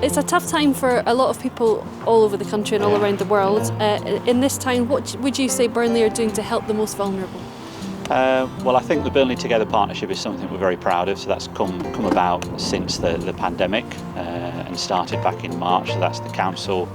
It's a tough time for a lot of people all over the country and all around the world. In this time, what would you say Burnley are doing to help the most vulnerable? Well, I think the Burnley Together partnership is something we're very proud of. So that's come about since the pandemic and started back in March. So that's the council,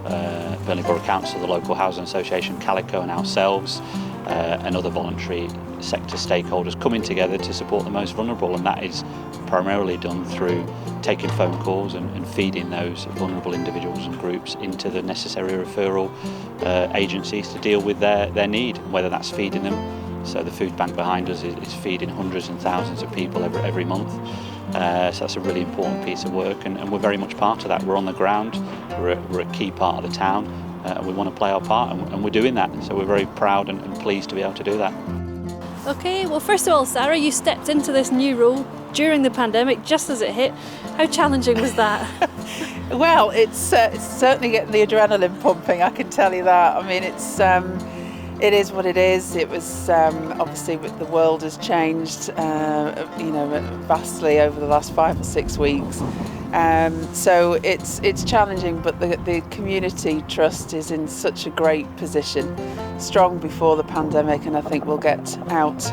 Burnley Borough Council, the local housing association, Calico, and ourselves and other voluntary sector stakeholders coming together to support the most vulnerable, and that is primarily done through taking phone calls and feeding those vulnerable individuals and groups into the necessary referral agencies to deal with their need, whether that's feeding them. So the food bank behind us is feeding hundreds and thousands of people every month. So that's a really important piece of work, and we're very much part of that. We're on the ground, we're a key part of the town, and we want to play our part, and we're doing that. So we're very proud and pleased to be able to do that. Okay, well, first of all, Sarah, you stepped into this new role during the pandemic, just as it hit. How challenging was that? Well, it's certainly getting the adrenaline pumping, I can tell you that. I mean, it is what it is. It was obviously the world has changed, vastly over the last 5 or 6 weeks. So it's challenging, but the community trust is in such a great position, strong before the pandemic, and I think we'll get out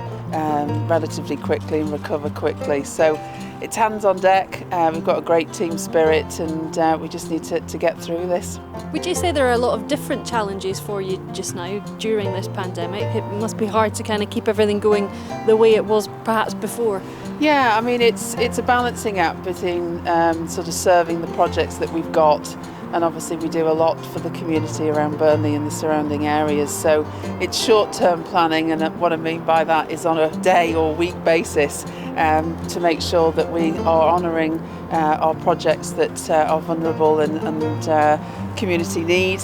relatively quickly and recover quickly. So it's hands on deck. We've got a great team spirit, and we just need to get through this. Would you say there are a lot of different challenges for you just now during this pandemic? It must be hard to kind of keep everything going the way it was perhaps before. Yeah, I mean, it's a balancing act between sort of serving the projects that we've got, and obviously we do a lot for the community around Burnley and the surrounding areas. So it's short-term planning, and what I mean by that is on a day or week basis to make sure that we are honouring our projects that are vulnerable and community need,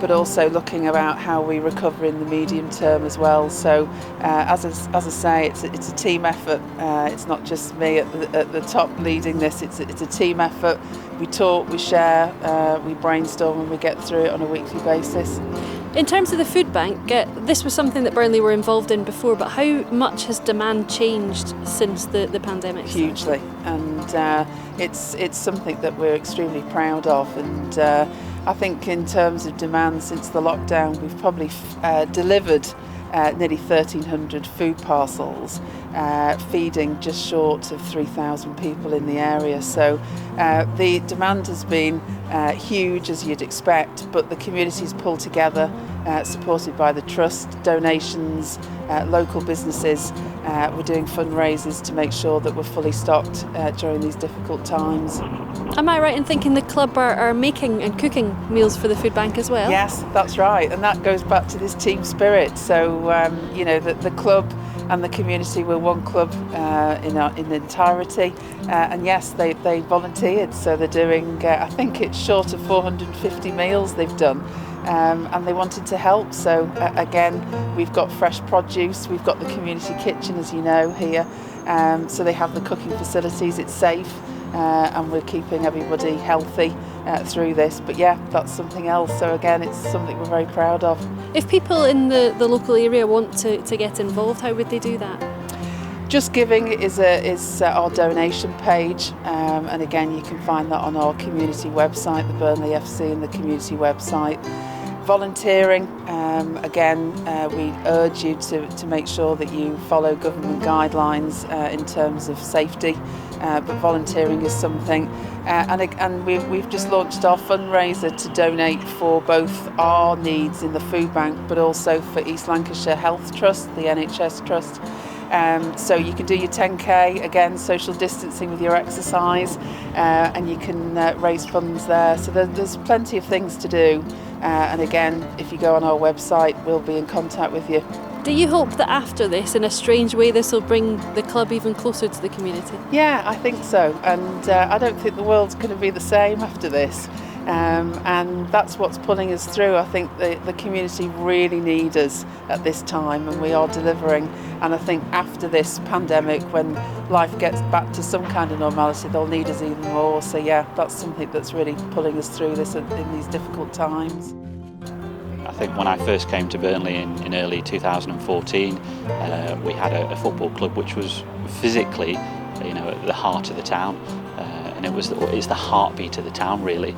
but also looking about how we recover in the medium term as well. So as I say, it's a team effort. It's not just me at the top leading this. It's a team effort. We talk, we share, we brainstorm, and we get through it on a weekly basis. In terms of the food bank, this was something that Burnley were involved in before, but how much has demand changed since the pandemic? Hugely, and it's something that we're extremely proud of, and I think in terms of demand since the lockdown, we've probably delivered nearly 1,300 food parcels, feeding just short of 3,000 people in the area. So the demand has been huge, as you'd expect, but the community's pulled together, supported by the trust, donations, local businesses. We're doing fundraisers to make sure that we're fully stocked during these difficult times. Am I right in thinking the club are making and cooking meals for the food bank as well? Yes, that's right, and that goes back to this team spirit. So the club and the community were one club in entirety, and yes, they volunteered, so they're doing I think it's short of 450 meals they've done, and they wanted to help. So again, we've got fresh produce, we've got the community kitchen, as you know, here, so they have the cooking facilities, it's safe, and we're keeping everybody healthy through this. But yeah, that's something else. So again, it's something we're very proud of. If people in the local area want to get involved, how would they do that? Just Giving is our donation page, and again, you can find that on our community website, the Burnley FC and the community website. Volunteering, again, we urge you to make sure that you follow government guidelines in terms of safety, but volunteering is something. And we've just launched our fundraiser to donate for both our needs in the food bank, but also for East Lancashire Health Trust, the NHS Trust. So you can do your 10k, again, social distancing with your exercise, and you can raise funds there. So there's plenty of things to do. And again, if you go on our website, we'll be in contact with you. Do you hope that after this, in a strange way, this will bring the club even closer to the community? Yeah, I think so. And I don't think the world's going to be the same after this. And that's what's pulling us through. I think the community really need us at this time, and we are delivering. And I think after this pandemic, when life gets back to some kind of normality, they'll need us even more. So yeah, that's something that's really pulling us through this in these difficult times. I think when I first came to Burnley in early 2014, we had a football club which was physically, at the heart of the town. And and it's the heartbeat of the town really.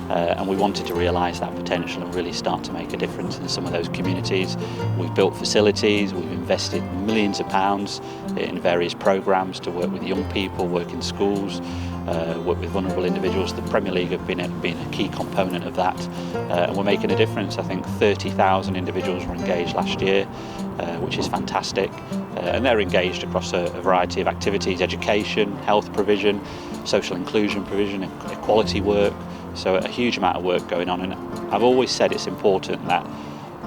And we wanted to realise that potential and really start to make a difference in some of those communities. We've built facilities, we've invested millions of pounds in various programmes to work with young people, work in schools, work with vulnerable individuals. The Premier League have been a key component of that, and we're making a difference. I think 30,000 individuals were engaged last year, which is fantastic, and they're engaged across a variety of activities: education, health provision, social inclusion provision, equality work. So a huge amount of work going on, and I've always said it's important that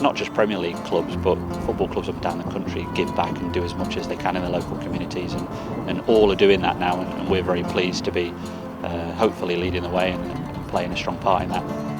not just Premier League clubs but football clubs up and down the country give back and do as much as they can in their local communities, and all are doing that now, and we're very pleased to be hopefully leading the way and playing a strong part in that.